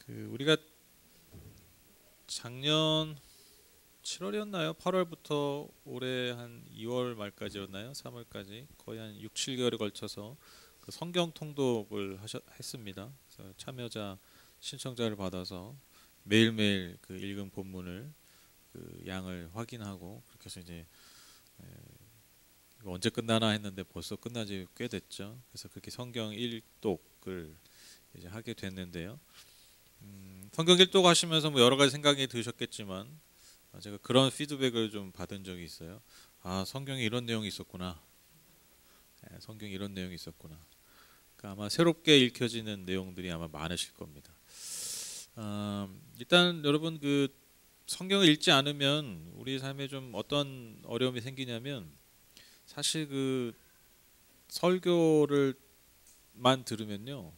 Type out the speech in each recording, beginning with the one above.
우리가 작년 7월이었나요? 8월부터 올해 한 2월 말까지였나요? 3월까지 거의 한 6, 7개월에 걸쳐서 그 성경 통독을 했습니다. 그래서 참여자 신청자를 받아서 매일매일 그 읽은 본문을 그 양을 확인하고 그렇게 해서 이제 이거 언제 끝나나 했는데 벌써 끝나지 꽤 됐죠. 그래서 그렇게 성경 일독을 이제 하게 됐는데요. 성경 일독 하시면서 뭐 여러 가지 생각이 드셨겠지만 제가 그런 피드백을 좀 받은 적이 있어요. 아, 성경에 이런 내용이 있었구나. 성경에 이런 내용이 있었구나. 그러니까 아마 새롭게 읽혀지는 내용들이 아마 많으실 겁니다. 일단 여러분 그 성경을 읽지 않으면 우리 삶에 좀 어떤 어려움이 생기냐면 사실 그 설교를만 들으면요.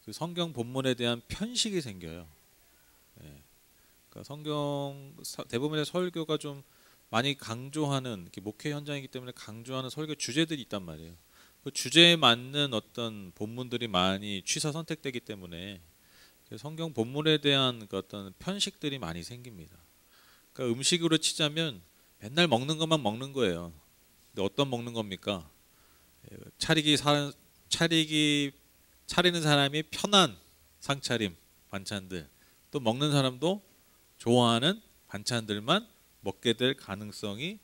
그 성경 본문에 대한 편식이 생겨요. 그러니까 성경 대부분의 설교가 좀 많이 강조하는 목회 현장이기 때문에 강조하는 설교 주제들이 있단 말이에요. 그 주제에 맞는 어떤 본문들이 많이 취사 선택되기 때문에 성경 본문에 대한 그 어떤 편식들이 많이 생깁니다. 그러니까 음식으로 치자면 맨날 먹는 것만 먹는 거예요. 근데 어떤 먹는 겁니까? 차리는 사람이 편한 상차림 반찬들, 또 먹는 사람도 좋아하는 반찬들만 먹게 될 가능성이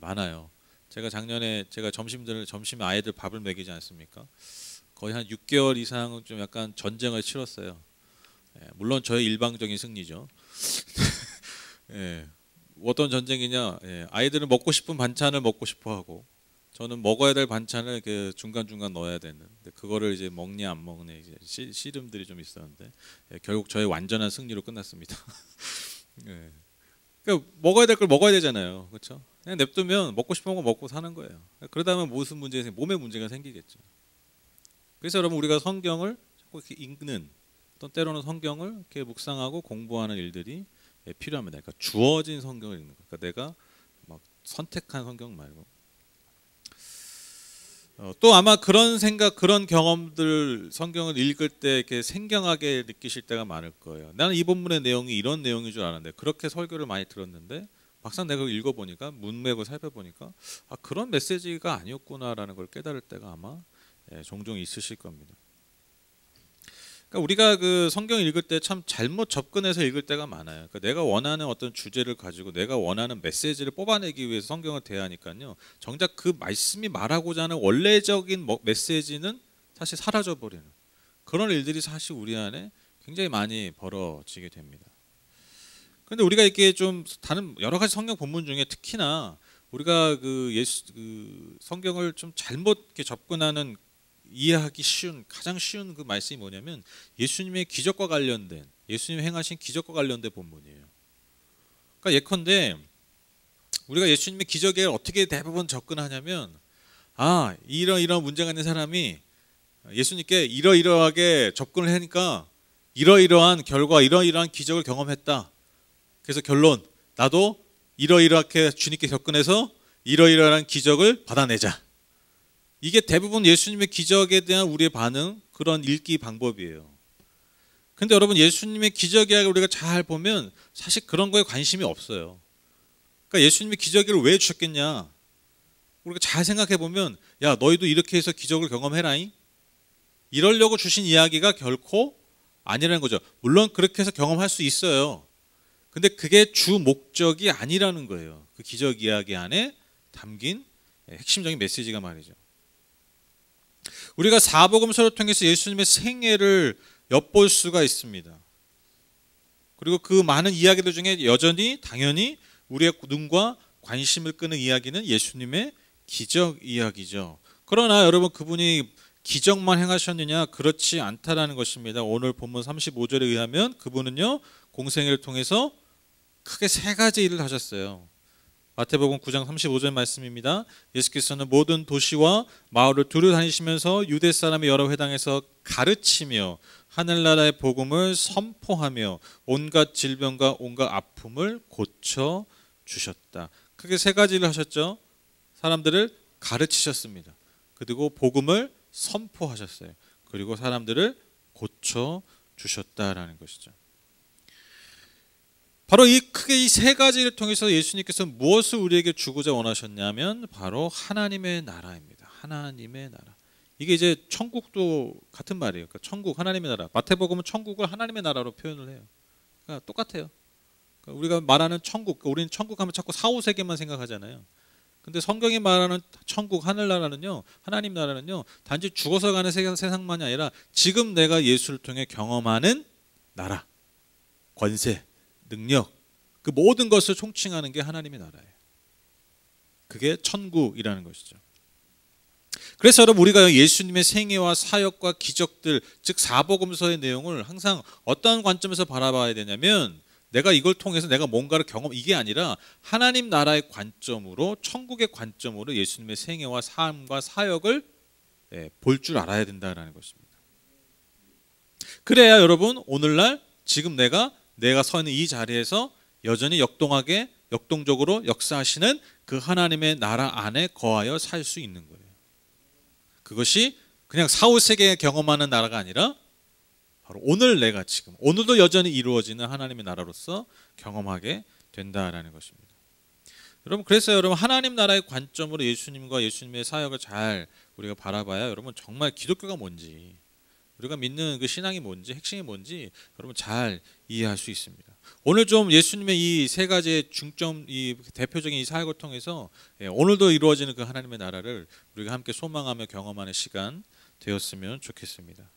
많아요. 제가 작년에 점심에 아이들 밥을 먹이지 않습니까? 거의 한 6개월 이상은 좀 약간 전쟁을 치렀어요. 물론 저의 일방적인 승리죠. 어떤 전쟁이냐? 아이들은 먹고 싶은 반찬을 먹고 싶어하고 저는 먹어야 될 반찬을 그 중간중간 넣어야 되는데 그거를 이제 먹냐 안 먹냐 이제 씨름들이 좀 있었는데 결국 저의 완전한 승리로 끝났습니다. 그러니까 먹어야 될 걸 먹어야 되잖아요, 그렇죠? 그냥 냅두면 먹고 싶은 거 먹고 사는 거예요. 그러다 보면 무슨 몸에 문제가 생기겠죠. 그래서 여러분 우리가 성경을 자꾸 이렇게 읽는 또 때로는 성경을 이렇게 묵상하고 공부하는 일들이 필요합니다. 그러니까 주어진 성경을 읽는 거. 그러니까 내가 막 선택한 성경 말고. 또 아마 그런 생각, 그런 경험들 성경을 읽을 때 이렇게 생경하게 느끼실 때가 많을 거예요. 나는 이 본문의 내용이 이런 내용인 줄 알았는데 그렇게 설교를 많이 들었는데 막상 내가 읽어보니까 문맥을 살펴보니까 아, 그런 메시지가 아니었구나라는 걸 깨달을 때가 아마 종종 있으실 겁니다. 그러니까 우리가 그 성경 읽을 때 참 잘못 접근해서 읽을 때가 많아요. 그러니까 내가 원하는 어떤 주제를 가지고 내가 원하는 메시지를 뽑아내기 위해서 성경을 대하니까요. 정작 그 말씀이 말하고자 하는 원래적인 메시지는 사실 사라져 버리는 그런 일들이 사실 우리 안에 굉장히 많이 벌어지게 됩니다. 그런데 우리가 이렇게 좀 다른 여러 가지 성경 본문 중에 특히나 우리가 그 성경을 좀 잘못 이렇게 접근하는 이해하기 쉬운 가장 쉬운 그 말씀이 뭐냐면 예수님의 기적과 관련된 예수님 행하신 기적과 관련된 본문이에요. 그러니까 예컨대 우리가 예수님의 기적에 어떻게 대부분 접근하냐면 아 이런 문제가 있는 사람이 예수님께 이러이러하게 접근을 하니까 이러이러한 결과 이러이러한 기적을 경험했다. 그래서 결론 나도 이러이러하게 주님께 접근해서 이러이러한 기적을 받아내자. 이게 대부분 예수님의 기적에 대한 우리의 반응, 그런 읽기 방법이에요. 근데 여러분 예수님의 기적 이야기를 우리가 잘 보면 사실 그런 거에 관심이 없어요. 그러니까 예수님의 기적을 왜 주셨겠냐? 우리가 잘 생각해 보면 야 너희도 이렇게 해서 기적을 경험해라잉? 이러려고 주신 이야기가 결코 아니라는 거죠. 물론 그렇게 해서 경험할 수 있어요. 근데 그게 주 목적이 아니라는 거예요. 그 기적 이야기 안에 담긴 핵심적인 메시지가 말이죠. 우리가 사복음서를 통해서 예수님의 생애를 엿볼 수가 있습니다. 그리고 그 많은 이야기들 중에 여전히 당연히 우리의 눈과 관심을 끄는 이야기는 예수님의 기적 이야기죠. 그러나 여러분 그분이 기적만 행하셨느냐? 그렇지 않다라는 것입니다. 오늘 본문 35절에 의하면 그분은요 공생애를 통해서 크게 세 가지 일을 하셨어요. 마태복음 9장 35절 말씀입니다. 예수께서는 모든 도시와 마을을 두루 다니시면서 유대 사람의 여러 회당에서 가르치며 하늘나라의 복음을 선포하며 온갖 질병과 온갖 아픔을 고쳐 주셨다. 크게 세 가지를 하셨죠. 사람들을 가르치셨습니다. 그리고 복음을 선포하셨어요. 그리고 사람들을 고쳐 주셨다라는 것이죠. 바로 크게 이 세 가지를 통해서 예수님께서 무엇을 우리에게 주고자 원하셨냐면 바로 하나님의 나라입니다. 하나님의 나라. 이게 이제 천국도 같은 말이에요. 그러니까 천국, 하나님의 나라. 마태복음은 천국을 하나님의 나라로 표현을 해요. 그러니까 똑같아요. 그러니까 우리가 말하는 천국, 그러니까 우리는 천국 하면 자꾸 4, 5세계만 생각하잖아요. 근데 성경이 말하는 천국, 하늘나라는요, 하나님 나라는요, 단지 죽어서 가는 세상만이 아니라 지금 내가 예수를 통해 경험하는 나라, 권세, 능력, 그 모든 것을 총칭하는 게 하나님의 나라예요. 그게 천국이라는 것이죠. 그래서 여러분, 우리가 예수님의 생애와 사역과 기적들, 즉 사복음서의 내용을 항상 어떤 관점에서 바라봐야 되냐면, 내가 이걸 통해서 내가 뭔가를 이게 아니라 하나님 나라의 관점으로, 천국의 관점으로 예수님의 생애와 삶과 사역을 볼 줄 알아야 된다는 것입니다. 그래야 여러분, 오늘날 지금 내가 서 있는 이 자리에서 여전히 역동적으로 역사하시는 그 하나님의 나라 안에 거하여 살 수 있는 거예요. 그것이 그냥 4, 5세계 경험하는 나라가 아니라 바로 오늘 내가 지금, 오늘도 여전히 이루어지는 하나님의 나라로서 경험하게 된다라는 것입니다. 여러분, 그래서 여러분, 하나님 나라의 관점으로 예수님과 예수님의 사역을 잘 우리가 바라봐야 여러분 정말 기독교가 뭔지, 우리가 믿는 그 신앙이 뭔지, 핵심이 뭔지 여러분 잘 이해할 수 있습니다. 오늘 좀 예수님의 이 세 가지의 중점, 이 대표적인 이 사역을 통해서 오늘도 이루어지는 그 하나님의 나라를 우리가 함께 소망하며 경험하는 시간 되었으면 좋겠습니다.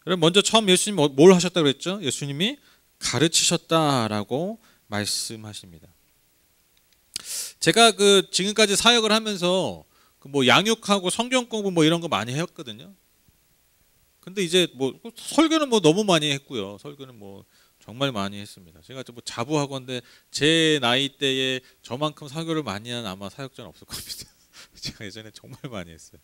여러분, 먼저 처음 예수님이 뭘 하셨다고 그랬죠? 예수님이 가르치셨다라고 말씀하십니다. 제가 지금까지 사역을 하면서 양육하고 성경 공부 이런 거 많이 했거든요. 근데 이제 설교는 너무 많이 했고요. 설교는 정말 많이 했습니다. 제가 자부하건대 제 나이 때에 저만큼 설교를 많이 한 아마 사역자는 없을 겁니다. 제가 예전에 정말 많이 했어요.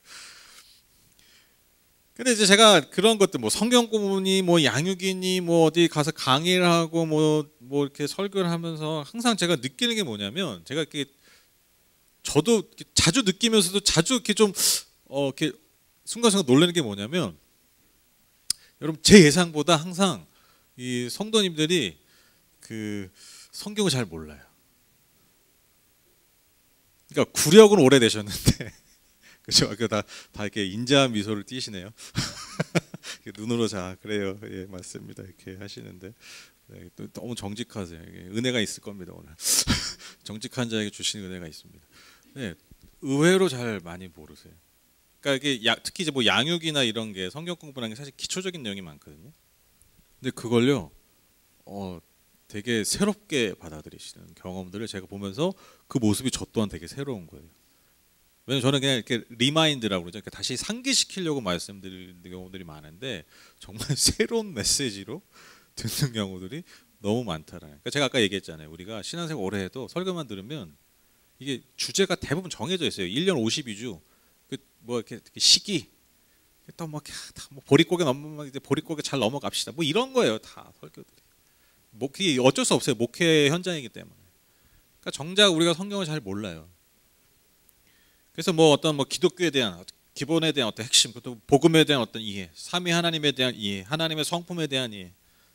근데 이제 제가 그런 것들 성경 공부니 양육이니 어디 가서 강의를 하고 이렇게 설교를 하면서 항상 제가 느끼는 게 뭐냐면, 제가 이렇게 저도 자주 느끼면서도 자주 이렇게 좀 이렇게 순간순간 놀라는 게 뭐냐면, 여러분, 제 예상보다 항상 이 성도님들이 그 성경을 잘 몰라요. 그러니까 구력은 오래되셨는데 그렇죠? 다 이렇게 인자한 미소를 띠시네요. 눈으로 그래요. 예, 맞습니다. 이렇게 하시는데 또 너무 정직하세요. 은혜가 있을 겁니다 오늘. 정직한 자에게 주시는 은혜가 있습니다. 네, 의외로 잘 많이 모르세요. 그러니까 이게 특히 이제 양육이나 이런 게 성경 공부라는 게 사실 기초적인 내용이 많거든요. 근데 그걸요, 되게 새롭게 받아들이시는 경험들을 제가 보면서 그 모습이 저 또한 되게 새로운 거예요. 왜냐면 저는 그냥 이렇게 리마인드라고 그러죠. 그러니까 다시 상기시키려고 말씀드리는 경우들이 많은데 정말 새로운 메시지로 듣는 경우들이 너무 많더라고요. 그러니까 제가 아까 얘기했잖아요. 우리가 신앙생활 오래 해도 설교만 들으면 이게 주제가 대부분 정해져 있어요. 1년 52주. 이렇게 시기. 또 보릿고개 넘으면 이제 보릿고개 잘 넘어갑시다. 이런 거예요. 다 설교들이. 그게 어쩔 수 없어요. 목회 현장이기 때문에. 그러니까 정작 우리가 성경을 잘 몰라요. 그래서 어떤 기독교에 대한 기본에 대한 어떤 핵심, 또 복음에 대한 어떤 이해, 삼위 하나님에 대한 이해, 하나님의 성품에 대한 이해,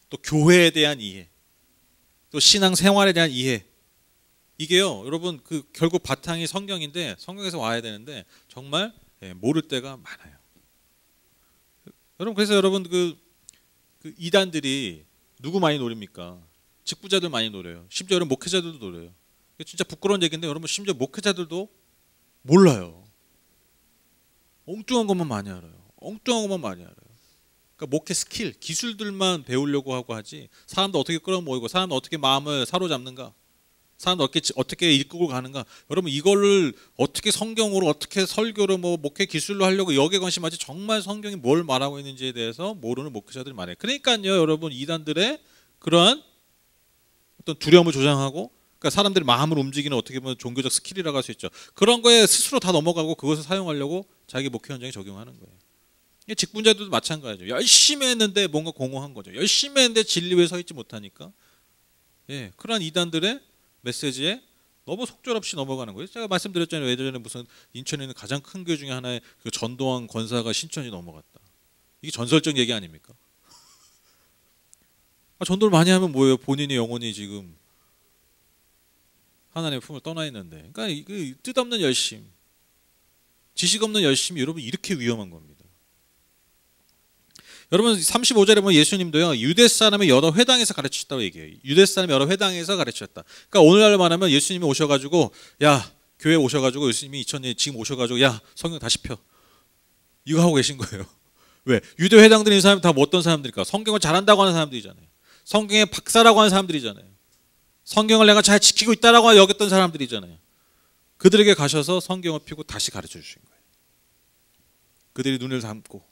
또 교회에 대한 이해, 또 신앙 생활에 대한 이해. 이게요, 여러분, 결국 바탕이 성경인데 성경에서 와야 되는데 정말 모를 때가 많아요. 여러분, 그래서 여러분 그 이단들이 누구 많이 노립니까? 직부자들 많이 노려요. 심지어 여러분 목회자들도 노려요. 진짜 부끄러운 얘기인데 여러분, 심지어 목회자들도 몰라요. 엉뚱한 것만 많이 알아요. 엉뚱한 것만 많이 알아요. 그러니까 목회 스킬, 기술들만 배우려고 하고 하지, 사람들 어떻게 끌어모이고 사람들 어떻게 마음을 사로잡는가, 사람들 어떻게 이끌고 가는가, 여러분 이거를 어떻게 성경으로, 어떻게 설교로 목회 기술로 하려고 여기에 관심하지, 정말 성경이 뭘 말하고 있는지에 대해서 모르는 목회자들이 많아요. 그러니까요, 여러분, 이단들의 그러한 어떤 두려움을 조장하고, 그러니까 사람들의 마음을 움직이는 어떻게 보면 종교적 스킬이라고 할 수 있죠. 그런 거에 스스로 다 넘어가고 그것을 사용하려고 자기 목회 현장에 적용하는 거예요. 직분자들도 마찬가지죠. 열심히 했는데 뭔가 공허한 거죠. 열심히 했는데 진리 위에 서 있지 못하니까, 그런 이단들의 메시지에 너무 속절없이 넘어가는 거예요. 제가 말씀드렸잖아요. 예전에 무슨 인천에 있는 가장 큰 교회 중에 하나의 그 전도환 권사가 신천지 넘어갔다. 이게 전설적 얘기 아닙니까? 전도를 많이 하면 뭐예요? 본인이 영혼이 지금 하나님의 품을 떠나 있는데. 그러니까 이 뜻없는 열심, 지식 없는 열심이 여러분 이렇게 위험한 겁니다. 여러분 35절에 보면 예수님도요, 유대 사람의 여러 회당에서 가르치셨다고 얘기해요. 유대 사람의 여러 회당에서 가르치셨다. 그러니까 오늘날로 말하면 예수님이 오셔가지고, 야, 교회 오셔가지고, 예수님이 2000년 지금 오셔가지고, 야, 성경 다시 펴. 이거 하고 계신 거예요. 왜? 유대 회당들인 사람이 다 뭐 어떤 사람들일까? 성경을 잘한다고 하는 사람들이잖아요. 성경의 박사라고 하는 사람들이잖아요. 성경을 내가 잘 지키고 있다라고 여겼던 사람들이잖아요. 그들에게 가셔서 성경을 펴고 다시 가르쳐 주신 거예요. 그들이 눈을 감고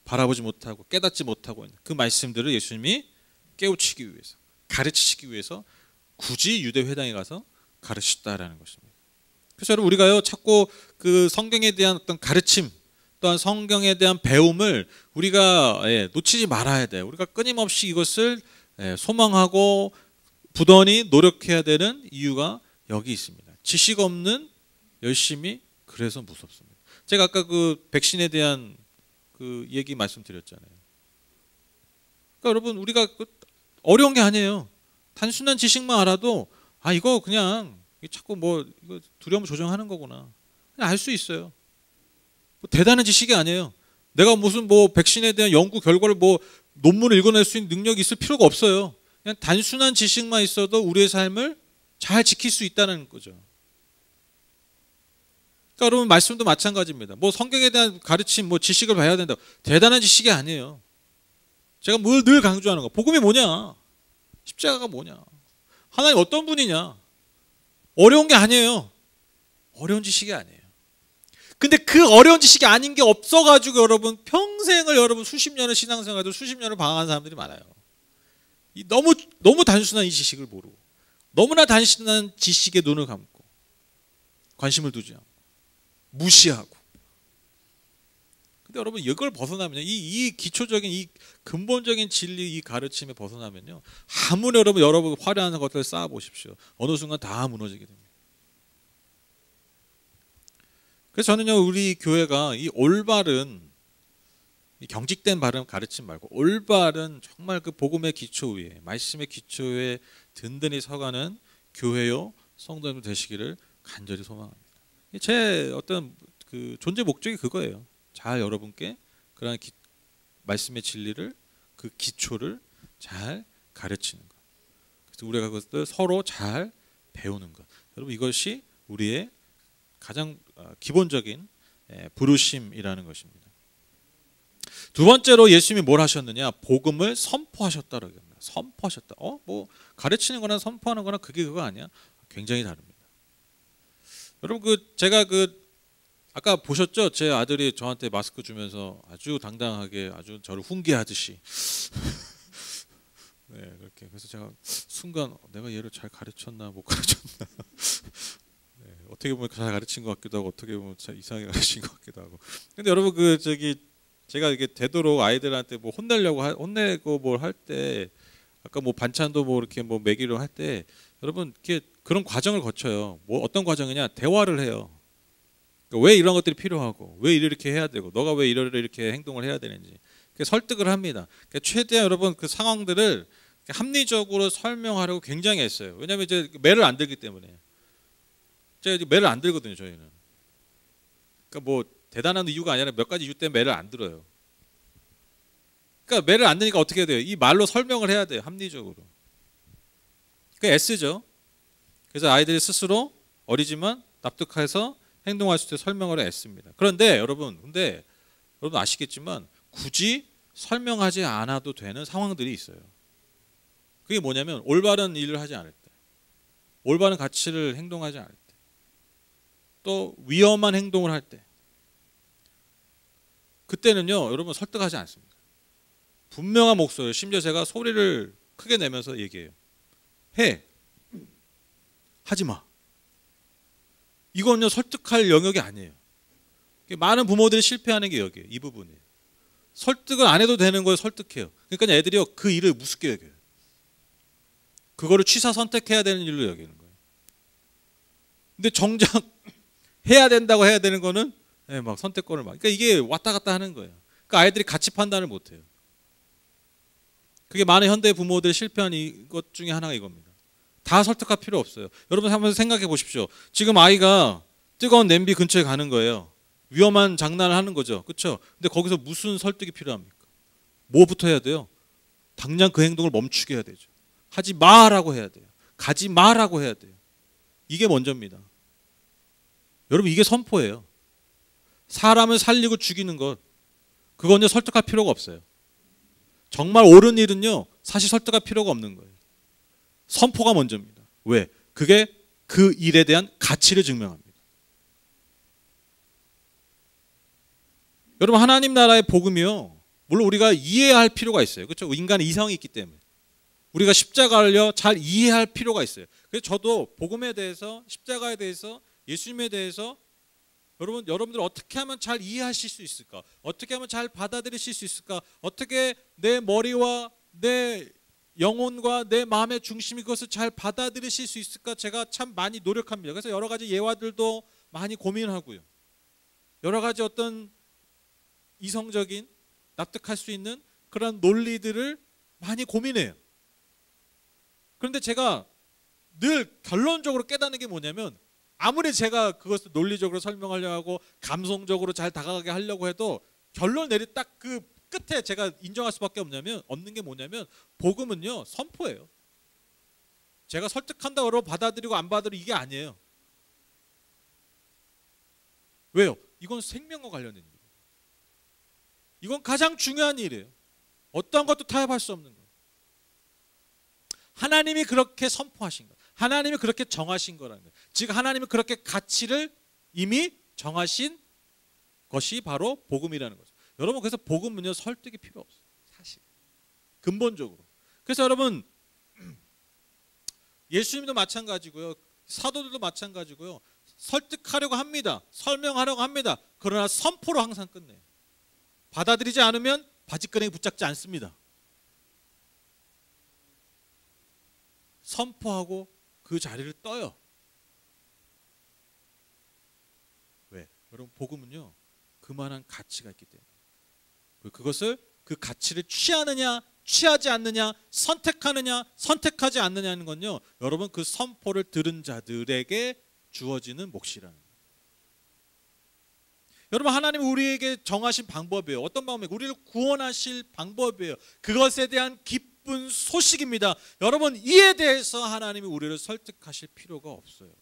바라보지 못하고 깨닫지 못하고 있는 그 말씀들을 예수님이 깨우치기 위해서, 가르치시기 위해서 굳이 유대 회당에 가서 가르치셨다라는 것입니다. 그래서 여러분 우리가요 자꾸 그 성경에 대한 어떤 가르침, 또한 성경에 대한 배움을 우리가 놓치지 말아야 돼요. 우리가 끊임없이 이것을 소망하고 부단히 노력해야 되는 이유가 여기 있습니다. 지식 없는 열심이 그래서 무섭습니다. 제가 아까 그 백신에 대한 그 얘기 말씀드렸잖아요. 그러니까 여러분 우리가 어려운 게 아니에요. 단순한 지식만 알아도 이거 그냥 자꾸 뭐 이거 두려움 조정하는 거구나. 그냥 알 수 있어요. 뭐 대단한 지식이 아니에요. 내가 무슨 뭐 백신에 대한 연구 결과를 뭐 논문을 읽어낼 수 있는 능력이 있을 필요가 없어요. 그냥 단순한 지식만 있어도 우리의 삶을 잘 지킬 수 있다는 거죠. 그러니까 여러분 말씀도 마찬가지입니다. 뭐 성경에 대한 가르침, 뭐 지식을 봐야 된다. 대단한 지식이 아니에요. 제가 늘 강조하는 거. 복음이 뭐냐? 십자가가 뭐냐? 하나님 어떤 분이냐? 어려운 게 아니에요. 어려운 지식이 아니에요. 근데 그 어려운 지식이 아닌 게 없어가지고 여러분 평생을 여러분 수십 년을 신앙생활도 수십 년을 방황한 사람들이 많아요. 너무 단순한 이 지식을 모르고 너무나 단순한 지식에 눈을 감고 관심을 두지 않고 무시하고. 근데 여러분 이걸 벗어나면요, 이 기초적인 이 근본적인 진리 이 가르침에 벗어나면요, 아무리 여러분 화려한 것들을 쌓아 보십시오. 어느 순간 다 무너지게 됩니다. 그래서 저는요 우리 교회가 이 올바른 이 경직된 바른 가르침 말고 올바른 정말 그 복음의 기초 위에 말씀의 기초 위에 든든히 서가는 교회요 성도님 되시기를 간절히 소망합니다. 제 어떤 그 존재 목적이 그거예요. 잘 여러분께 그러한 말씀의 진리를 그 기초를 잘 가르치는 것. 그래서 우리가 그것을 서로 잘 배우는 것. 여러분 이것이 우리의 가장 기본적인 부르심이라는 것입니다. 두 번째로 예수님이 뭘 하셨느냐? 복음을 선포하셨다라고 합니다. 선포하셨다. 뭐 가르치는 거나 선포하는 거나 그거 아니야? 굉장히 다릅니다. 여러분 제가 아까 보셨죠? 제 아들이 저한테 마스크 주면서 아주 당당하게 아주 저를 훈계하듯이 네, 그렇게. 그래서 제가 순간 내가 얘를 잘 가르쳤나 못 가르쳤나 네, 어떻게 보면 잘 가르친 것 같기도 하고 어떻게 보면 잘 이상하게 가르친 것 같기도 하고. 근데 여러분 제가 이게 되도록 아이들한테 뭐 혼내고 뭘 할 때 아까 뭐 반찬도 뭐 이렇게 뭐 먹이려 할 때 여러분 이렇게 그런 과정을 거쳐요. 뭐 어떤 과정이냐? 대화를 해요. 그러니까 왜 이런 것들이 필요하고 왜 이렇게 해야 되고 너가 왜 이렇게 행동을 해야 되는지 설득을 합니다. 그러니까 최대한 여러분 그 상황들을 합리적으로 설명하려고 굉장히 했어요. 왜냐하면 이제 매를 안 들기 때문에. 제가 이제 매를 안 들거든요, 저희는. 그러니까 뭐 대단한 이유가 아니라 몇 가지 이유 때문에 매를 안 들어요. 그러니까 매를 안 드니까 어떻게 해야 돼요? 이 말로 설명을 해야 돼요, 합리적으로. 그게 애쓰죠. 그래서 아이들이 스스로 어리지만 납득해서 행동할 수 있도록 설명을 애씁니다. 그런데 여러분 아시겠지만 굳이 설명하지 않아도 되는 상황들이 있어요. 그게 뭐냐면 올바른 일을 하지 않을 때, 올바른 가치를 행동하지 않을 때, 또 위험한 행동을 할 때, 그때는요 여러분 설득하지 않습니다. 분명한 목소리, 심지어 제가 소리를 크게 내면서 얘기해요. 하지 마. 이건요 설득할 영역이 아니에요. 많은 부모들이 실패하는 게 여기에요. 이 부분이에요. 설득을 안 해도 되는 걸 설득해요. 그러니까 애들이요 그 일을 무섭게 여겨요. 그거를 취사 선택해야 되는 일로 여기는 거예요. 근데 정작 해야 된다고 해야 되는 거는 막 선택권을 그러니까 이게 왔다 갔다 하는 거예요. 그러니까 아이들이 가치 판단을 못 해요. 그게 많은 현대 부모들이 실패한 이것 중에 하나가 이겁니다. 다 설득할 필요 없어요. 여러분 한번 생각해 보십시오. 지금 아이가 뜨거운 냄비 근처에 가는 거예요. 위험한 장난을 하는 거죠. 그렇죠? 근데 거기서 무슨 설득이 필요합니까? 뭐부터 해야 돼요? 당장 그 행동을 멈추게 해야 되죠. 하지 마라고 해야 돼요. 가지 마라고 해야 돼요. 이게 먼저입니다. 여러분 이게 선포예요. 사람을 살리고 죽이는 것, 그건요 설득할 필요가 없어요. 정말 옳은 일은요 사실 설득할 필요가 없는 거예요. 선포가 먼저입니다. 왜? 그게 그 일에 대한 가치를 증명합니다. 여러분 하나님 나라의 복음이요, 물론 우리가 이해해야 할 필요가 있어요. 그렇죠? 인간의 이성이 있기 때문에 우리가 십자가를요 잘 이해할 필요가 있어요. 그래서 저도 복음에 대해서, 십자가에 대해서, 예수님에 대해서 여러분들 어떻게 하면 잘 이해하실 수 있을까? 어떻게 하면 잘 받아들이실 수 있을까? 어떻게 내 머리와 내 영혼과 내 마음의 중심이 그것을 잘 받아들이실 수 있을까? 제가 참 많이 노력합니다. 그래서 여러 가지 예화들도 많이 고민하고요. 여러 가지 어떤 이성적인 납득할 수 있는 그런 논리들을 많이 고민해요. 그런데 제가 늘 결론적으로 깨닫는 게 뭐냐면, 아무리 제가 그것을 논리적으로 설명하려고 하고 감성적으로 잘 다가가게 하려고 해도 결론 내리 딱 그 끝에 제가 인정할 수밖에 없는 게 뭐냐면, 복음은요 선포예요. 제가 설득한다고 그러고 받아들이고 안 받아들이고 이게 아니에요. 왜요? 이건 생명과 관련된 일이에요. 이건 가장 중요한 일이에요. 어떠한 것도 타협할 수 없는 거예요. 하나님이 그렇게 선포하신 거예요. 하나님이 그렇게 정하신 거라는 거예요. 즉 하나님이 그렇게 가치를 이미 정하신 것이 바로 복음이라는 거죠. 여러분 그래서 복음은요 설득이 필요 없어요. 사실 근본적으로. 그래서 여러분 예수님도 마찬가지고요, 사도들도 마찬가지고요, 설득하려고 합니다. 설명하려고 합니다. 그러나 선포로 항상 끝내요. 받아들이지 않으면 바짓가랑이 붙잡지 않습니다. 선포하고 그 자리를 떠요. 왜? 여러분 복음은요 그만한 가치가 있기 때문에. 그것을, 그 가치를 취하느냐 취하지 않느냐, 선택하느냐 선택하지 않느냐는 건요 여러분 그 선포를 들은 자들에게 주어지는 몫이라는 거예요. 여러분 하나님이 우리에게 정하신 방법이에요. 어떤 방법이에요? 우리를 구원하실 방법이에요. 그것에 대한 기쁜 소식입니다. 여러분 이에 대해서 하나님이 우리를 설득하실 필요가 없어요.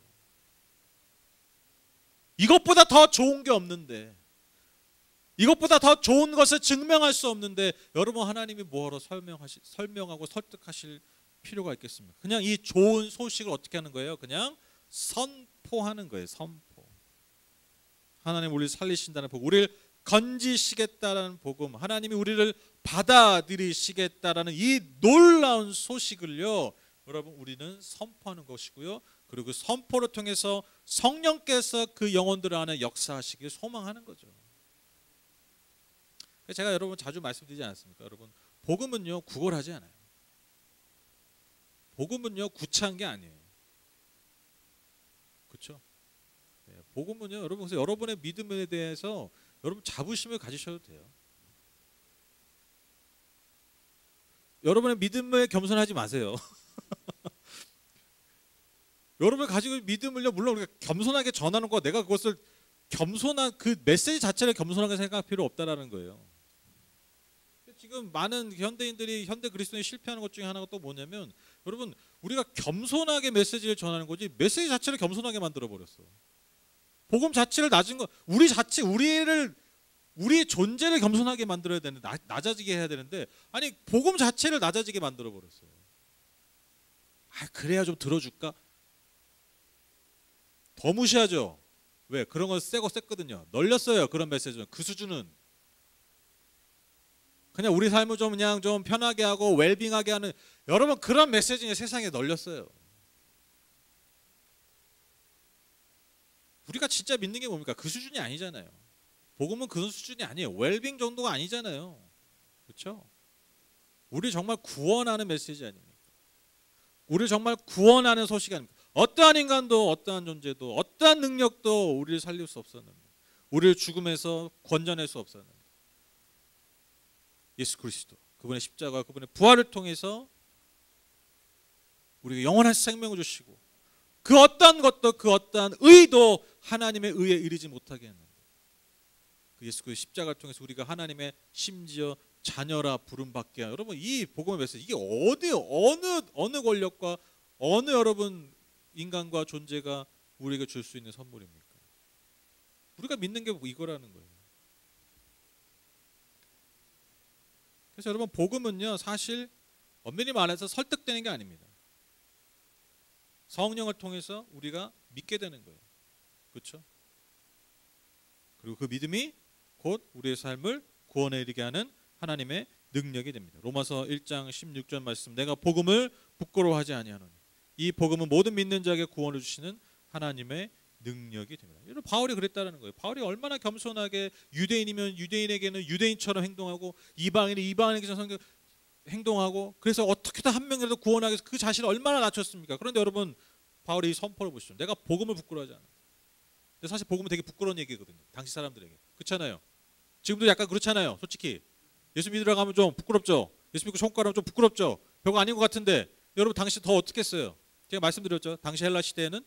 이것보다 더 좋은 게 없는데, 이것보다 더 좋은 것을 증명할 수 없는데 여러분 하나님이 뭐하러 설명하고 설득하실 필요가 있겠습니까? 그냥 이 좋은 소식을 어떻게 하는 거예요? 그냥 선포하는 거예요. 선포. 하나님 우리를 살리신다는 복음, 우리를 건지시겠다라는 복음, 하나님이 우리를 받아들이시겠다라는 이 놀라운 소식을요 여러분 우리는 선포하는 것이고요, 그리고 그 선포를 통해서 성령께서 그 영혼들 안에 역사하시길 소망하는 거죠. 제가 여러분 자주 말씀드리지 않았습니까? 여러분 복음은요 구걸하지 않아요. 복음은요 구차한 게 아니에요. 그렇죠? 복음은요 여러분, 그래서 여러분의 믿음에 대해서 여러분 자부심을 가지셔도 돼요. 여러분의 믿음에 겸손하지 마세요. 여러분 가지고 믿음을요, 물론 우리가 겸손하게 전하는 거, 내가 그것을 겸손한 그 메시지 자체를 겸손하게 생각할 필요 없다라는 거예요. 지금 많은 현대인들이, 현대 그리스도인이 실패하는 것 중에 하나가 또 뭐냐면, 여러분 우리가 겸손하게 메시지를 전하는 거지 메시지 자체를 겸손하게 만들어 버렸어. 복음 자체를 낮은 거, 우리의 존재를 겸손하게 만들어야 되는데, 낮아지게 해야 되는데, 아니 복음 자체를 낮아지게 만들어 버렸어요. 아 그래야 좀 들어줄까? 더 무시하죠. 왜? 그런 건 세고 셌거든요. 널렸어요. 그런 메시지는. 그 수준은 그냥 우리 삶을 좀 그냥 좀 편하게 하고 웰빙하게 하는, 여러분 그런 메시지는 세상에 널렸어요. 우리가 진짜 믿는 게 뭡니까? 그 수준이 아니잖아요. 복음은 그 수준이 아니에요. 웰빙 정도가 아니잖아요. 그렇죠? 우리 정말 구원하는 메시지 아닙니까? 우리 정말 구원하는 소식 아닙니까? 어떠한 인간도, 어떠한 존재도, 어떠한 능력도 우리를 살릴 수 없었는데, 우리를 죽음에서 건져낼 수 없었는데, 예수 그리스도, 그분의 십자가, 그분의 부활을 통해서 우리에게 영원한 생명을 주시고 그 어떠한 것도 그 어떠한 의도 하나님의 의에 이르지 못하게 했는데 그 예수 그리스도의 십자가를 통해서 우리가 하나님의 심지어 자녀라 부름받게 하는, 여러분 이 복음의 메시지 이게 어느 권력과 어느 여러분 인간과 존재가 우리에게 줄 수 있는 선물입니까? 우리가 믿는 게 이거라는 거예요. 그래서 여러분 복음은요 사실 엄밀히 말해서 설득되는 게 아닙니다. 성령을 통해서 우리가 믿게 되는 거예요. 그렇죠? 그리고 그 믿음이 곧 우리의 삶을 구원에 이르게 하는 하나님의 능력이 됩니다. 로마서 1장 16절 말씀, 내가 복음을 부끄러워하지 아니하노니 이 복음은 모든 믿는 자에게 구원을 주시는 하나님의 능력이 됩니다. 여러분 바울이 그랬다는 거예요. 바울이 얼마나 겸손하게 유대인이면 유대인에게는 유대인처럼 행동하고 이방인은 이방인에게서 행동하고, 그래서 어떻게든 한 명이라도 구원하기 위해서 그 자신을 얼마나 낮췄습니까? 그런데 여러분 바울의 이 선포를 보시죠. 내가 복음을 부끄러워하지 않아. 근데 사실 복음은 되게 부끄러운 얘기거든요. 당시 사람들에게. 그렇잖아요. 지금도 약간 그렇잖아요. 솔직히 예수 믿으러 가면 좀 부끄럽죠. 예수 믿고 천국 가면 좀 부끄럽죠. 별거 아닌 것 같은데 여러분 당시 더 어떻게 했어요? 제가 말씀드렸죠. 당시 헬라 시대에는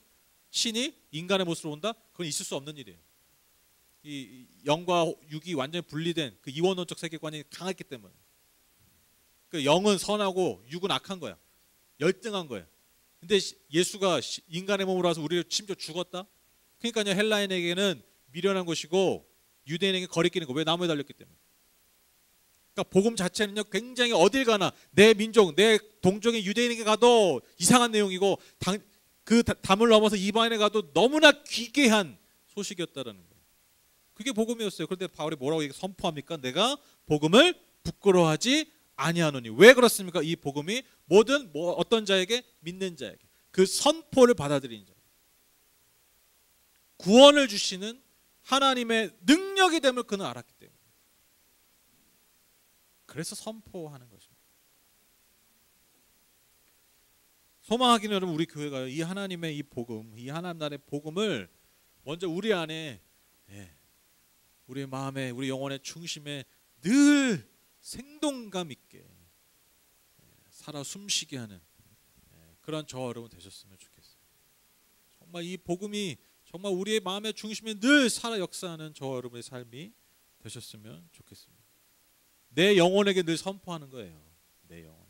신이 인간의 모습으로 온다? 그건 있을 수 없는 일이에요. 이 영과 육이 완전히 분리된 그 이원론적 세계관이 강했기 때문에. 그 영은 선하고 육은 악한 거야. 열등한 거야. 근데 예수가 인간의 몸으로 와서 우리를 심지어 죽었다? 그러니까요 헬라인에게는 미련한 것이고 유대인에게 거리끼는 거. 왜? 나무에 달렸기 때문에. 그러니까 복음 자체는요 굉장히 어딜 가나 내 민족, 내 동족인 유대인에게 가도 이상한 내용이고 그 담을 넘어서 이방인에 가도 너무나 귀괴한 소식이었다라는 거예요. 그게 복음이었어요. 그런데 바울이 뭐라고 선포합니까? 내가 복음을 부끄러워하지 아니하노니. 왜 그렇습니까? 이 복음이 모든 어떤 자에게, 믿는 자에게 그 선포를 받아들이는 자, 구원을 주시는 하나님의 능력이 됨을 그는 알았기 때문에 그래서 선포하는 것입니다. 소망하기는 여러분 우리 교회가 이 하나님의 이 복음, 이 하나님 나라의 복음을 먼저 우리 안에, 우리의 마음에, 우리 영혼의 중심에 늘 생동감 있게 살아 숨쉬게 하는 그런 저와 여러분 되셨으면 좋겠어요. 정말 이 복음이 정말 우리의 마음의 중심에 늘 살아 역사하는 저와 여러분의 삶이 되셨으면 좋겠습니다. 내 영혼에게 늘 선포하는 거예요. 내 영혼에게.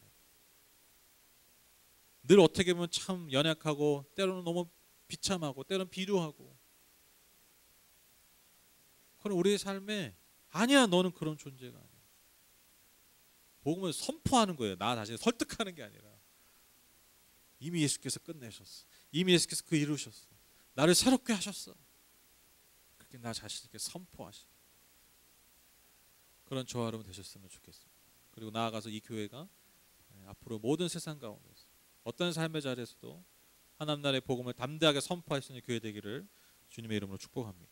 늘 어떻게 보면 참 연약하고 때로는 너무 비참하고 때로는 비루하고, 그럼 우리의 삶에 아니야 너는 그런 존재가 아니야. 복음을 선포하는 거예요. 나 자신을 설득하는 게 아니라 이미 예수께서 끝내셨어. 이미 예수께서 그 이루셨어. 나를 새롭게 하셨어. 그렇게 나 자신에게 선포하시. 그런 저와 여러분 되셨으면 좋겠습니다. 그리고 나아가서 이 교회가 앞으로 모든 세상 가운데서 어떤 삶의 자리에서도 하나님 나라의 복음을 담대하게 선포할 수 있는 교회 되기를 주님의 이름으로 축복합니다.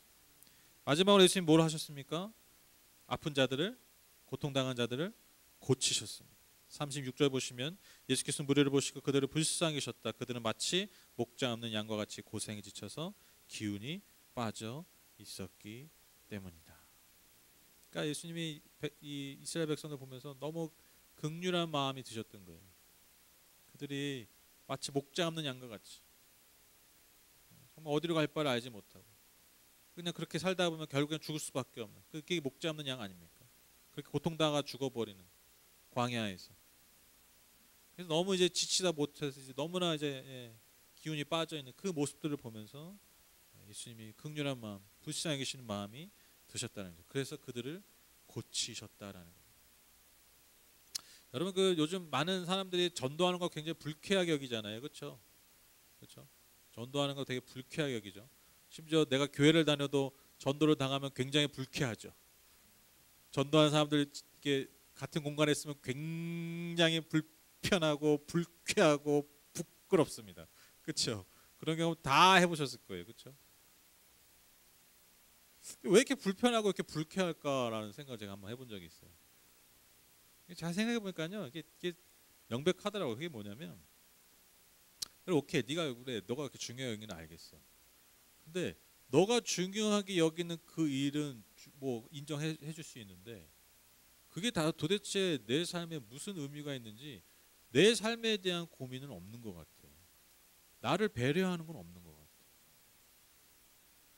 마지막으로 예수님 뭘 하셨습니까? 아픈 자들을, 고통당한 자들을 고치셨습니다. 36절 보시면 예수께서 무리를 보시고 그들을 불쌍히 여기셨다. 그들은 마치 목자 없는 양과 같이 고생에 지쳐서 기운이 빠져 있었기 때문이다. 그러니까 예수님이 이 이스라엘 백성들 보면서 너무 긍휼한 마음이 드셨던 거예요. 그들이 마치 목자 없는 양과 같이 정말 어디로 갈 바를 알지 못하고 그냥 그렇게 살다 보면 결국엔 죽을 수밖에 없는, 그게 목자 없는 양 아닙니까? 그렇게 고통당하고 죽어버리는 광야에서. 그래서 너무 이제 지치다 못해서 이제 너무나 이제 기운이 빠져 있는 그 모습들을 보면서 예수님이 긍휼한 마음, 불쌍히 여기시는 마음이 드셨다는 거죠. 그래서 그들을 고치셨다라는 거예요. 여러분 그 요즘 많은 사람들이 전도하는 거 굉장히 불쾌하게 여기잖아요, 그렇죠? 그렇죠? 전도하는 거 되게 불쾌하게 여기죠. 심지어 내가 교회를 다녀도 전도를 당하면 굉장히 불쾌하죠. 전도하는 사람들 이렇게 같은 공간에 있으면 굉장히 불편하고 불쾌하고 부끄럽습니다. 그렇죠? 그런 경우 다 해보셨을 거예요, 그렇죠? 왜 이렇게 불편하고 이렇게 불쾌할까라는 생각을 제가 한번 해본 적이 있어요. 잘 생각해 보니까요, 이게 명백하더라고요. 그게 뭐냐면, 그래 오케이, 네가 그래, 너가 그렇게 중요하게 여기는 알겠어. 근데 너가 중요하게 여기는 그 일은 뭐 인정해 줄 수 있는데 그게 다 도대체 내 삶에 무슨 의미가 있는지 내 삶에 대한 고민은 없는 것 같아요. 나를 배려하는 건 없는 것 같아요.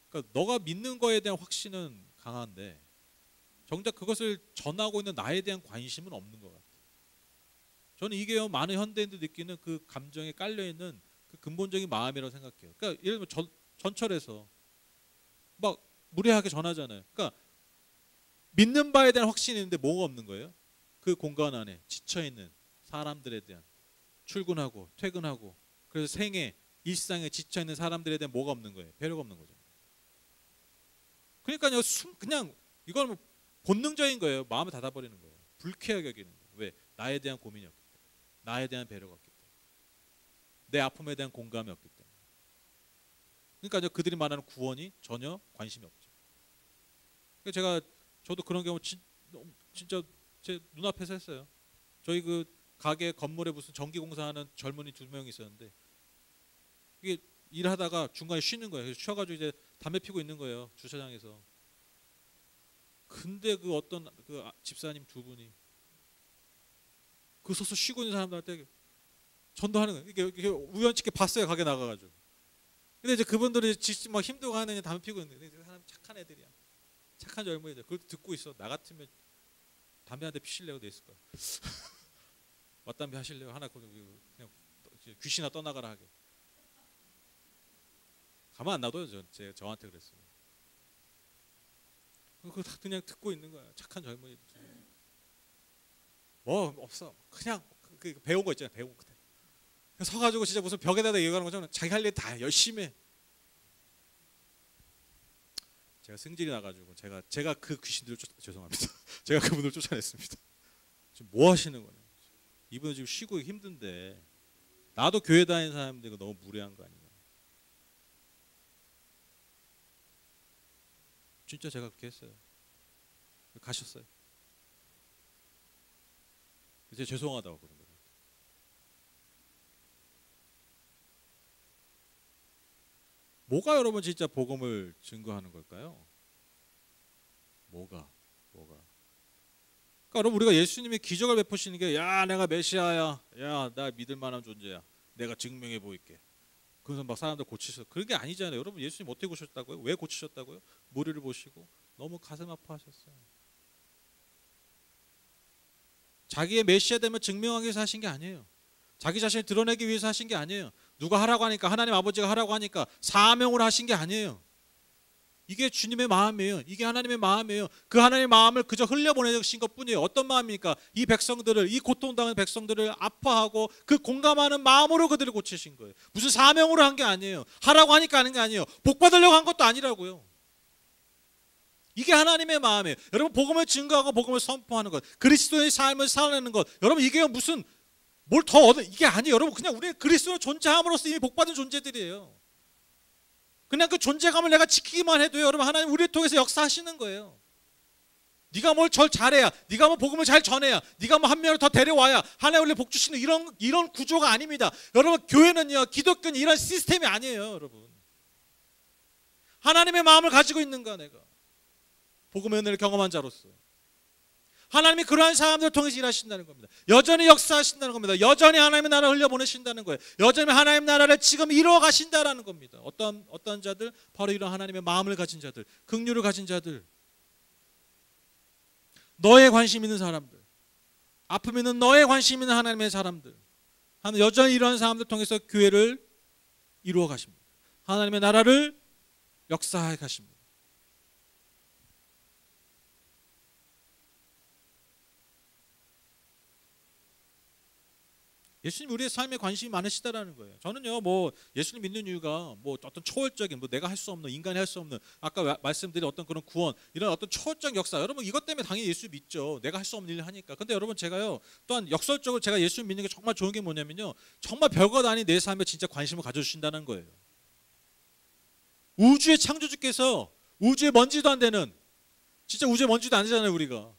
그러니까 너가 믿는 거에 대한 확신은 강한데 정작 그것을 전하고 있는 나에 대한 관심은 없는 것 같아요. 저는 이게 많은 현대인들 느끼는 그 감정에 깔려있는 그 근본적인 마음이라고 생각해요. 그러니까 예를 들면 전철에서 막 무례하게 전하잖아요. 그러니까 믿는 바에 대한 확신이 있는데 뭐가 없는 거예요? 그 공간 안에 지쳐있는 사람들에 대한 출근하고 퇴근하고 그래서 생애 일상에 지쳐있는 사람들에 대한 뭐가 없는 거예요? 배려가 없는 거죠. 그러니까요 그냥 이건 뭐 본능적인 거예요. 마음을 닫아버리는 거예요. 불쾌하게 여기는 거예요. 왜? 나에 대한 고민이 없기 때문에. 나에 대한 배려가 없기 때문에. 내 아픔에 대한 공감이 없기 때문에. 그러니까 그들이 말하는 구원이 전혀 관심이 없죠. 그러니까 저도 그런 경우 진짜 제 눈앞에서 했어요. 저희 그 가게 건물에 무슨 전기공사하는 젊은이 2명이 있었는데 이게 일하다가 중간에 쉬는 거예요. 그래서 쉬어가지고 이제 담배 피고 있는 거예요. 주차장에서. 근데 그 어떤 그 집사님 2분이 그 서서 쉬고 있는 사람들한테 전도하는 거예요. 이게 우연치 봤어요. 가게 나가가지고. 근데 이제 그분들이 직접 막 힘들고 하는 담배 피고 있는데 그 사람 착한 애들이야. 착한 젊은이들. 그걸 듣고 있어. 나 같으면 담배 한 대 피실래고 돼 있을 거야. 맞담배 하실래요? 하나 그냥 귀신아 떠나가라 하게. 가만 안 놔둬요. 저한테 그랬어요. 그거 그냥 듣고 있는 거야. 착한 젊은이들. 뭐 없어. 그냥 배운 거 있잖아요. 배운 거. 서가지고 진짜 무슨 벽에다 얘기하는 것처럼 자기 할 일 다 열심히 해. 제가 승질이 나가지고 제가 그 귀신들을 죄송합니다. 제가 그분을 쫓아냈습니다. 지금 뭐 하시는 거냐? 이분은 지금 쉬고 힘든데 나도 교회 다니는 사람들 너무 무례한 거 아니냐? 진짜 제가 그렇게 했어요. 가셨어요. 이제 죄송하다고 그런 거예요. 뭐가 여러분 진짜 복음을 증거하는 걸까요? 뭐가? 그러니까 여러분 우리가 예수님의 기적을 베푸시는 게 야 내가 메시아야, 야 나 믿을 만한 존재야, 내가 증명해 보일게. 그래서 막 사람들 고치셔. 그런 게 아니잖아요. 여러분 예수님 어떻게 고치셨다고요? 왜 고치셨다고요? 무리를 보시고 너무 가슴 아파하셨어요. 자기의 메시아 되면 증명하기 위해서 하신 게 아니에요. 자기 자신을 드러내기 위해서 하신 게 아니에요. 누가 하라고 하니까, 하나님 아버지가 하라고 하니까 사명으로 하신 게 아니에요. 이게 주님의 마음이에요. 이게 하나님의 마음이에요. 그 하나님의 마음을 그저 흘려보내신 것뿐이에요. 어떤 마음입니까? 이 백성들을, 이 고통당하는 백성들을 아파하고 그 공감하는 마음으로 그들을 고치신 거예요. 무슨 사명으로 한 게 아니에요. 하라고 하니까 하는 게 아니에요. 복 받으려고 한 것도 아니라고요. 이게 하나님의 마음이에요. 여러분 복음을 증거하고 복음을 선포하는 것, 그리스도의 삶을 살아내는 것, 여러분 이게 무슨 뭘 더 얻는 이게 아니에요. 여러분 그냥 우리 그리스도로 존재함으로써 이미 복받은 존재들이에요. 그냥 그 존재감을 내가 지키기만 해도요, 여러분 하나님 우리를 통해서 역사하시는 거예요. 네가 뭘 잘해야, 네가 뭐 복음을 잘 전해야, 네가 뭐 한 명을 더 데려와야 하나님 우리를 복 주시는 이런 구조가 아닙니다. 여러분 교회는요, 기독교는 이런 시스템이 아니에요. 여러분 하나님의 마음을 가지고 있는가, 내가 복음의 은혜를 경험한 자로서 하나님이 그러한 사람들을 통해서 일하신다는 겁니다. 여전히 역사하신다는 겁니다. 여전히 하나님의 나라를 흘려보내신다는 거예요. 여전히 하나님의 나라를 지금 이루어 가신다라는 겁니다. 어떤 자들? 바로 이런 하나님의 마음을 가진 자들, 긍휼을 가진 자들, 너에 관심 있는 사람들, 아픔 있는 너에 관심 있는 하나님의 사람들, 여전히 이러한 사람들 통해서 교회를 이루어 가십니다. 하나님의 나라를 역사해 가십니다. 예수님 우리의 삶에 관심이 많으시다라는 거예요. 저는요, 뭐 예수님 믿는 이유가 뭐 어떤 초월적인, 뭐 내가 할 수 없는, 인간이 할 수 없는, 아까 말씀드린 어떤 그런 구원, 이런 어떤 초월적 역사, 여러분 이것 때문에 당연히 예수 믿죠. 내가 할 수 없는 일을 하니까. 근데 여러분 제가요, 또한 역설적으로 제가 예수님 믿는 게 정말 좋은 게 뭐냐면요, 정말 별것 아닌 내 삶에 진짜 관심을 가져주신다는 거예요. 우주의 창조주께서 우주의 먼지도 안 되는, 진짜 우주의 먼지도 안 되잖아요 우리가.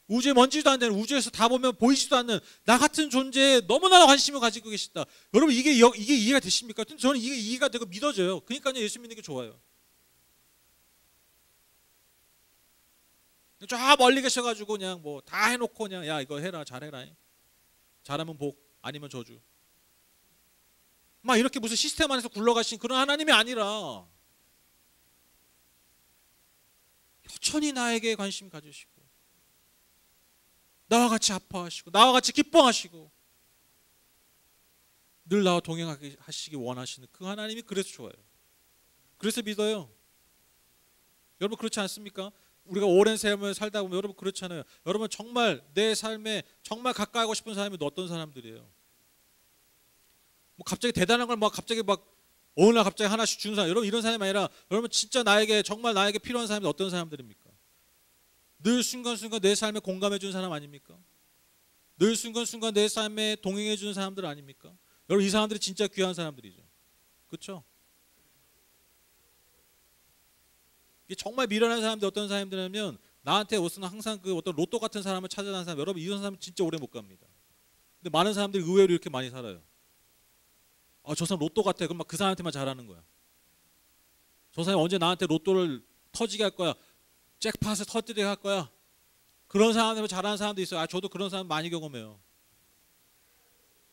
우주의 먼지도 안 되는, 우주에서 다 보면 보이지도 않는 나 같은 존재에 너무나 관심을 가지고 계시다. 여러분 이게 이해가 되십니까? 저는 이게 이해가 되고 믿어져요. 그러니까 예수 믿는 게 좋아요. 저 멀리 계셔가지고 그냥 뭐 다 해놓고 그냥 야 이거 해라 잘해라. 잘하면 복 아니면 저주. 막 이렇게 무슨 시스템 안에서 굴러가신 그런 하나님이 아니라 여전히 나에게 관심 가지시고 나와 같이 아파하시고 나와 같이 기뻐하시고 늘 나와 동행하게 하시기 원하시는 그 하나님이 그래서 좋아요. 그래서 믿어요. 여러분 그렇지 않습니까? 우리가 오랜 삶을 살다 보면 여러분 그렇잖아요. 여러분 정말 내 삶에 정말 가까이 하고 싶은 사람이 어떤 사람들이에요? 뭐 갑자기 대단한 걸 막 갑자기 막 어느 날 갑자기 하나씩 주는 사람, 여러분 이런 사람이 아니라 여러분 진짜 나에게 정말 나에게 필요한 사람이 어떤 사람들입니까? 늘 순간순간 내 삶에 공감해 주는 사람 아닙니까? 늘 순간순간 내 삶에 동행해 주는 사람들 아닙니까? 여러분 이 사람들이 진짜 귀한 사람들이죠. 그렇죠? 이게 정말 미련한 사람들 어떤 사람들이냐면 나한테 우선 항상 그 어떤 로또 같은 사람을 찾아가는 사람, 여러분 이런 사람 진짜 오래 못 갑니다. 근데 많은 사람들이 의외로 이렇게 많이 살아요. 아, 저 사람 로또 같아. 그럼 막 그 사람한테만 잘하는 거야. 저 사람이 언제 나한테 로또를 터지게 할 거야. 잭팟을 터뜨리게 할 거야. 그런 사람한테 잘하는 사람도 있어요. 아, 저도 그런 사람 많이 경험해요.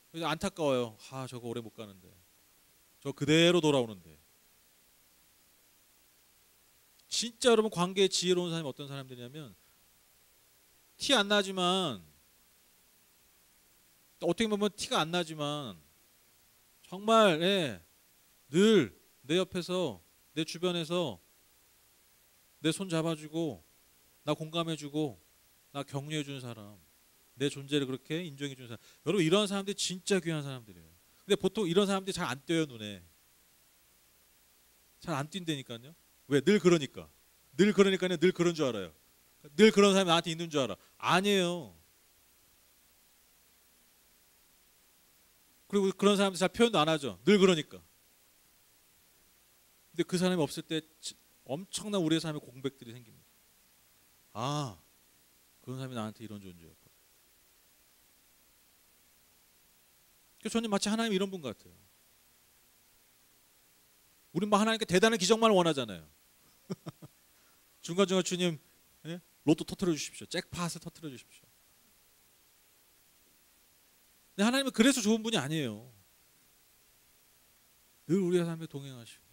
그래서 안타까워요. 아, 저거 오래 못 가는데. 저 그대로 돌아오는데. 진짜 여러분 관계에 지혜로운 사람이 어떤 사람들이냐면 티 안 나지만 어떻게 보면 티가 안 나지만 정말 늘 내 옆에서 내 주변에서 내 손 잡아주고 나 공감해주고 나 격려해주는 사람, 내 존재를 그렇게 인정해주는 사람, 여러분 이런 사람들이 진짜 귀한 사람들이에요. 근데 보통 이런 사람들이 잘 안 띄어요. 눈에 잘 안 띈다니까요. 왜? 늘 그러니까 늘 그런 줄 알아요. 늘 그런 사람이 나한테 있는 줄 알아. 아니에요. 그리고 그런 사람들 잘 표현도 안 하죠. 늘 그러니까. 근데 그 사람이 없을 때 엄청난 우리의 삶의 공백들이 생깁니다. 아, 그런 사람이 나한테 이런 존재였고. 그래서 저는 마치 하나님 이런 분 같아요. 우린 막 하나님께 대단한 기적만을 원하잖아요. 중간중간 주님 로또 터뜨려 주십시오. 잭팟을 터뜨려 주십시오. 근데 하나님은 그래서 좋은 분이 아니에요. 늘 우리의 삶에 동행하시고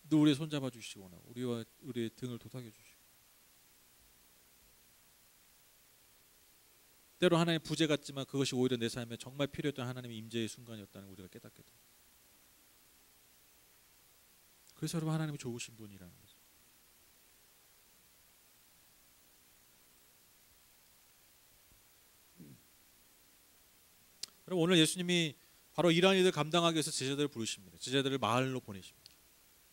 늘 우리의 손 잡아주시고 원하고 우리의 등을 도닥여 주시고 때로 하나님 부재 같지만 그것이 오히려 내 삶에 정말 필요했던 하나님의 임재의 순간이었다는 걸 우리가 깨닫게 돼요. 그래서 여러분 하나님이 좋으신 분이라는 거죠. 여러분 오늘 예수님이 바로 이러한 일을 감당하기 위해서 제자들을 부르십니다. 제자들을 마을로 보내십니다.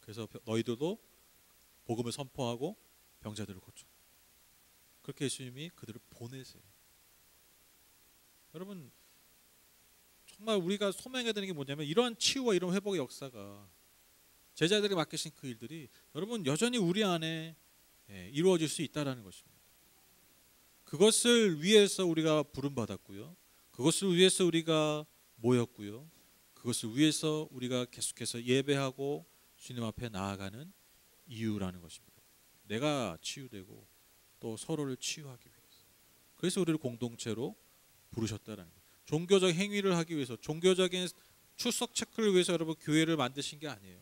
그래서 너희들도 복음을 선포하고 병자들을 고쳐. 그렇게 예수님이 그들을 보내세요. 여러분 정말 우리가 소망해야 되는 게 뭐냐면 이러한 치유와 이런 회복의 역사가 제자들에게 맡기신 그 일들이 여러분 여전히 우리 안에 이루어질 수 있다는 것입니다. 그것을 위해서 우리가 부름받았고요. 그것을 위해서 우리가 모였고요. 그것을 위해서 우리가 계속해서 예배하고 주님 앞에 나아가는 이유라는 것입니다. 내가 치유되고 또 서로를 치유하기 위해서. 그래서 우리를 공동체로 부르셨다는 거예요. 종교적 행위를 하기 위해서, 종교적인 출석 체크를 위해서 여러분 교회를 만드신 게 아니에요.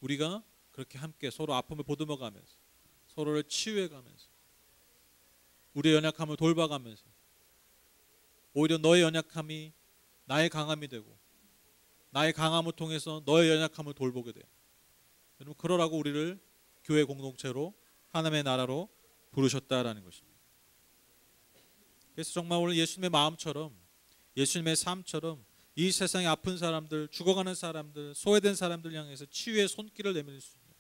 우리가 그렇게 함께 서로 아픔을 보듬어가면서 서로를 치유해가면서 우리의 연약함을 돌봐가면서 오히려 너의 연약함이 나의 강함이 되고 나의 강함을 통해서 너의 연약함을 돌보게 돼요. 여러분 그러라고 우리를 교회 공동체로 하나님의 나라로 부르셨다라는 것입니다. 그래서 정말 오늘 예수님의 마음처럼 예수님의 삶처럼 이 세상에 아픈 사람들, 죽어가는 사람들, 소외된 사람들 향해서 치유의 손길을 내밀 수 있는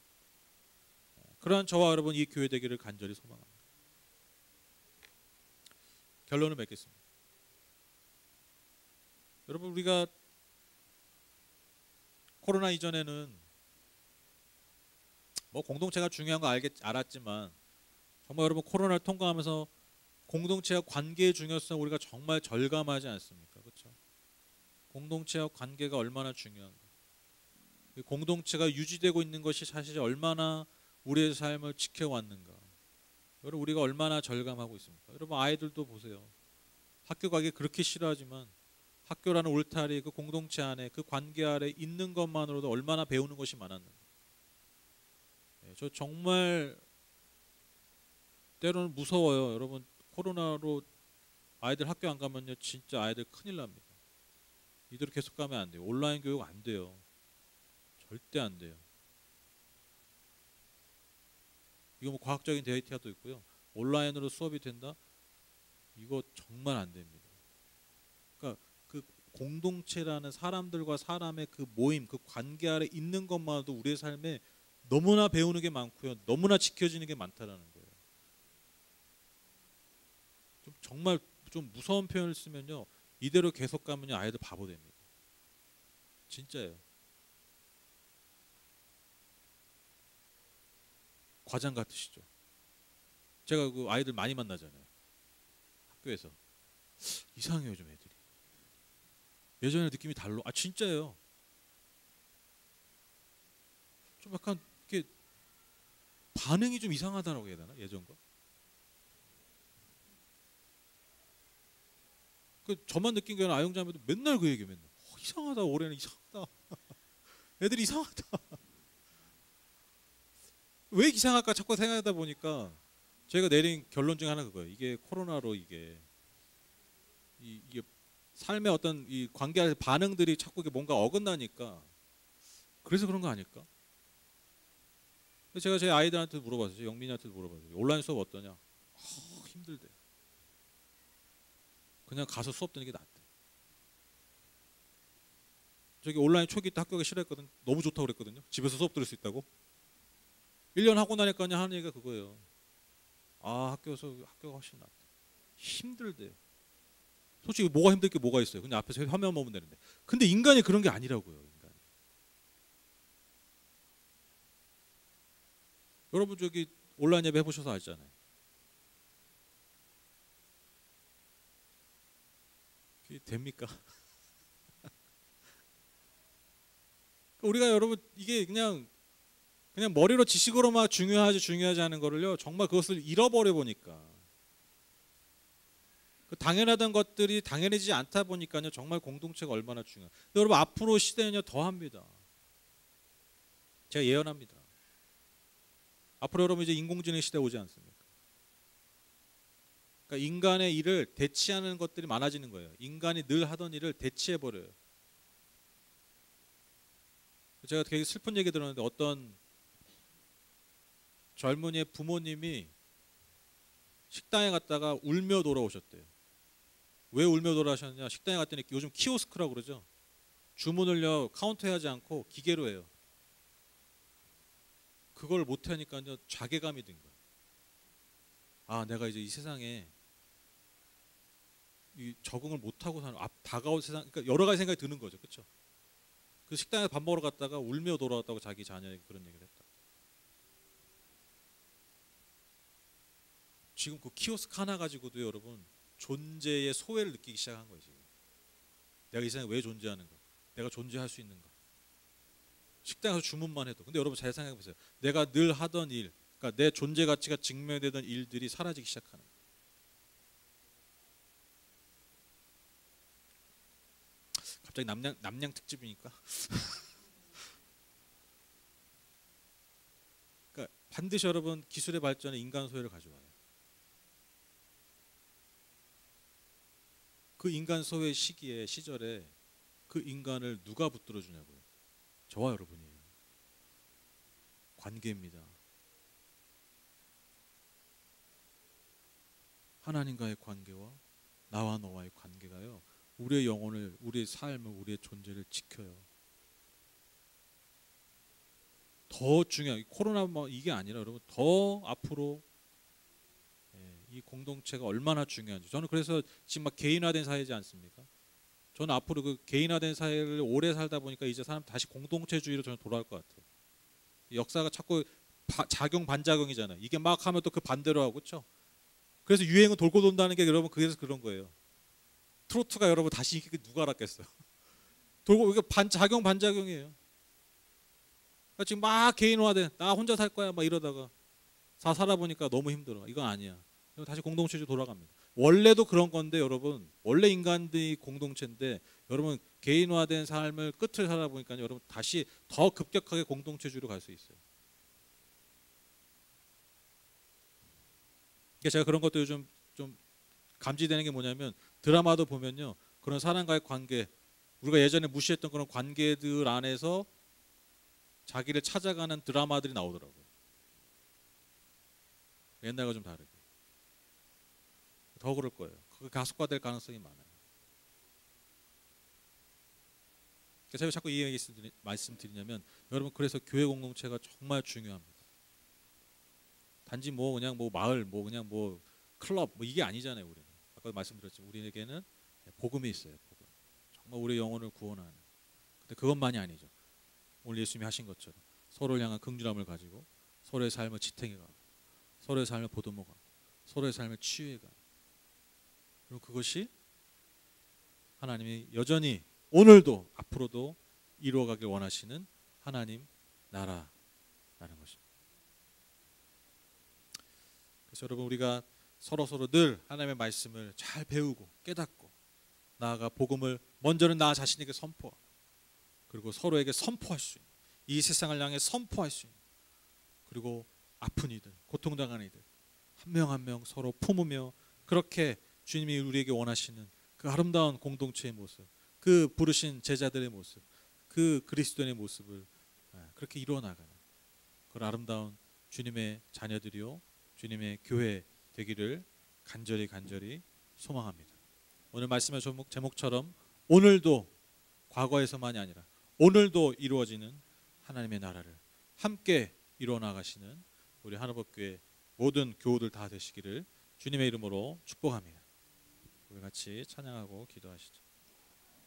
그러한 저와 여러분 이 교회 되기를 간절히 소망합니다. 결론을 맺겠습니다. 여러분 우리가 코로나 이전에는 뭐 공동체가 중요한 거 알았지만 정말 여러분 코로나를 통과하면서 공동체와 관계의 중요성 우리가 정말 절감하지 않습니까? 그렇죠? 공동체와 관계가 얼마나 중요한가. 공동체가 유지되고 있는 것이 사실 얼마나 우리의 삶을 지켜왔는가? 여러분 우리가 얼마나 절감하고 있습니까? 여러분 아이들도 보세요. 학교 가기 그렇게 싫어하지만 학교라는 울타리 그 공동체 안에 그 관계 아래 있는 것만으로도 얼마나 배우는 것이 많았는가. 저 정말 때로는 무서워요. 여러분 코로나로 아이들 학교 안 가면요 진짜 아이들 큰일 납니다. 이대로 계속 가면 안 돼요. 온라인 교육 안 돼요. 절대 안 돼요. 이거 뭐 과학적인 데이터도 있고요. 온라인으로 수업이 된다? 이거 정말 안 됩니다. 그러니까 그 공동체라는 사람들과 사람의 그 모임, 그 관계 아래 있는 것만으로도 우리의 삶에 너무나 배우는 게 많고요. 너무나 지켜지는 게 많다라는 거예요. 좀 정말 좀 무서운 표현을 쓰면요. 이대로 계속 가면요. 아이들 바보 됩니다. 진짜예요. 과장 같으시죠? 제가 그 아이들 많이 만나잖아요. 학교에서. 이상해요, 좀 애들이. 예전에 느낌이 달라. 아, 진짜예요. 좀 약간 이렇게 반응이 좀 이상하다라고 해야 되나? 예전과. 그 저만 느낀 게 아니라 아영자매도 맨날 그 얘기해 맨날. 이상하다. 올해는 이상하다. 애들이 이상하다. 왜 이상할까 자꾸 생각하다 보니까 저희가 내린 결론 중에 하나 그거예요. 이게 코로나로 이게 삶의 어떤 이 관계 반응들이 자꾸 뭔가 어긋나니까 그래서 그런 거 아닐까? 제가 제 아이들한테 물어봤어요. 영민이한테 물어봤어요. 온라인 수업 어떠냐? 힘들대. 그냥 가서 수업 듣는 게 낫대. 저기 온라인 초기 때 학교 가기 싫어했거든. 너무 좋다고 그랬거든요. 집에서 수업 들을 수 있다고. 1년 하고 나니까 그냥 하는 얘기가 그거예요. 아, 학교가 훨씬 낫대. 힘들대요. 솔직히 뭐가 힘들 게 뭐가 있어요. 그냥 앞에서 화면 보면 되는데. 근데 인간이 그런 게 아니라고요. 인간이. 여러분 저기 온라인 예배 해보셔서 알잖아요. 그게 됩니까? 우리가 여러분 이게 그냥 머리로 지식으로만 중요하지 하는 거를요. 정말 그것을 잃어버려 보니까 그 당연하던 것들이 당연하지 않다 보니까요. 정말 공동체가 얼마나 중요해요. 여러분 앞으로 시대는요 더합니다. 제가 예언합니다. 앞으로 여러분 이제 인공지능 시대 오지 않습니까? 그러니까 인간의 일을 대체하는 것들이 많아지는 거예요. 인간이 늘 하던 일을 대체해 버려요. 제가 되게 슬픈 얘기 들었는데 어떤 젊은이의 부모님이 식당에 갔다가 울며 돌아오셨대요. 왜 울며 돌아오셨냐? 식당에 갔더니 요즘 키오스크라고 그러죠. 주문을요 카운터에 하지 않고 기계로 해요. 그걸 못하니까요 자괴감이 든 거예요. 아, 내가 이제 이 세상에 적응을 못하고 사는 다가올 세상, 그러니까 여러 가지 생각이 드는 거죠, 그렇죠? 그 식당에 밥 먹으러 갔다가 울며 돌아왔다고 자기 자녀에게 그런 얘기를 했다. 지금 그 키오스크 하나 가지고도 여러분 존재의 소외를 느끼기 시작한 거예요. 지금 내가 이 세상에 왜 존재하는가? 내가 존재할 수 있는가? 식당에서 주문만 해도. 근데 여러분 잘 생각해 보세요. 내가 늘 하던 일, 그러니까 내 존재 가치가 증명되던 일들이 사라지기 시작하는 거예요. 갑자기 남양 특집이니까. 그러니까 반드시 여러분 기술의 발전에 인간 소외를 가져와요. 그 인간 소외 시절에 그 인간을 누가 붙들어 주냐고요. 저와 여러분이에요. 관계입니다. 하나님과의 관계와 나와 너와의 관계가요. 우리의 영혼을, 우리의 삶을, 우리의 존재를 지켜요. 더 중요한 코로나 이게 아니라 여러분 더 앞으로 이 공동체가 얼마나 중요한지. 저는 그래서 지금 막 개인화된 사회지 않습니까? 저는 앞으로 그 개인화된 사회를 오래 살다 보니까 이제 사람 다시 공동체주의로 저는 돌아올 것 같아요. 역사가 자꾸 작용 반작용이잖아요. 이게 막 하면 또 그 반대로 하고 그렇죠? 그래서 유행은 돌고 돈다는 게 여러분 그래서 그런 거예요. 트로트가 여러분 다시 인기 누가 알았겠어요? 돌고 이게 작용 반작용이에요. 그러니까 지금 막 개인화돼. 나 혼자 살 거야 막 이러다가 살아보니까 너무 힘들어. 이건 아니야. 다시 공동체로 돌아갑니다. 원래도 그런 건데 여러분, 원래 인간들이 공동체인데 여러분 개인화된 삶을 끝을 살아보니까 여러분 다시 더 급격하게 공동체주의로 갈 수 있어요. 그러니까 제가 그런 것도 요즘 좀 감지되는 게 뭐냐면 드라마도 보면요, 그런 사람과의 관계, 우리가 예전에 무시했던 그런 관계들 안에서 자기를 찾아가는 드라마들이 나오더라고요. 옛날과 좀 다르게. 더 그럴 거예요. 그게 가속화될 가능성이 많아요. 제가 자꾸 이 얘기 말씀드리냐면 여러분, 그래서 교회 공동체가 정말 중요합니다. 단지 뭐 그냥 뭐 마을, 뭐 그냥 뭐 클럽, 뭐 이게 아니잖아요. 우리는 아까 말씀드렸죠. 우리에게는 복음이 있어요. 복음. 정말 우리 영혼을 구원하는. 근데 그것만이 아니죠. 오늘 예수님이 하신 것처럼 서로를 향한 긍휼함을 가지고 서로의 삶을 지탱해가고 서로의 삶을 보듬어가고 서로의 삶을 치유해가고, 그리고 그것이 하나님이 여전히 오늘도 앞으로도 이루어가길 원하시는 하나님 나라라는 것입니다. 그래서 여러분, 우리가 서로 늘 하나님의 말씀을 잘 배우고 깨닫고 나아가 복음을 먼저는 나 자신에게 선포하고 그리고 서로에게 선포할 수 있는, 이 세상을 향해 선포할 수 있는, 그리고 아픈 이들, 고통당하는 이들 한 명 한 명 서로 품으며 그렇게 주님이 우리에게 원하시는 그 아름다운 공동체의 모습, 그 부르신 제자들의 모습, 그 그리스도인의 모습을 그렇게 이루어 나가는 그런 아름다운 주님의 자녀들이요 주님의 교회 되기를 간절히 소망합니다. 오늘 말씀의 제목처럼 오늘도 과거에서만이 아니라 오늘도 이루어지는 하나님의 나라를 함께 이루어 나가시는 우리 하나법교회 모든 교우들 다 되시기를 주님의 이름으로 축복합니다. 우리 같이 찬양하고 기도하시죠.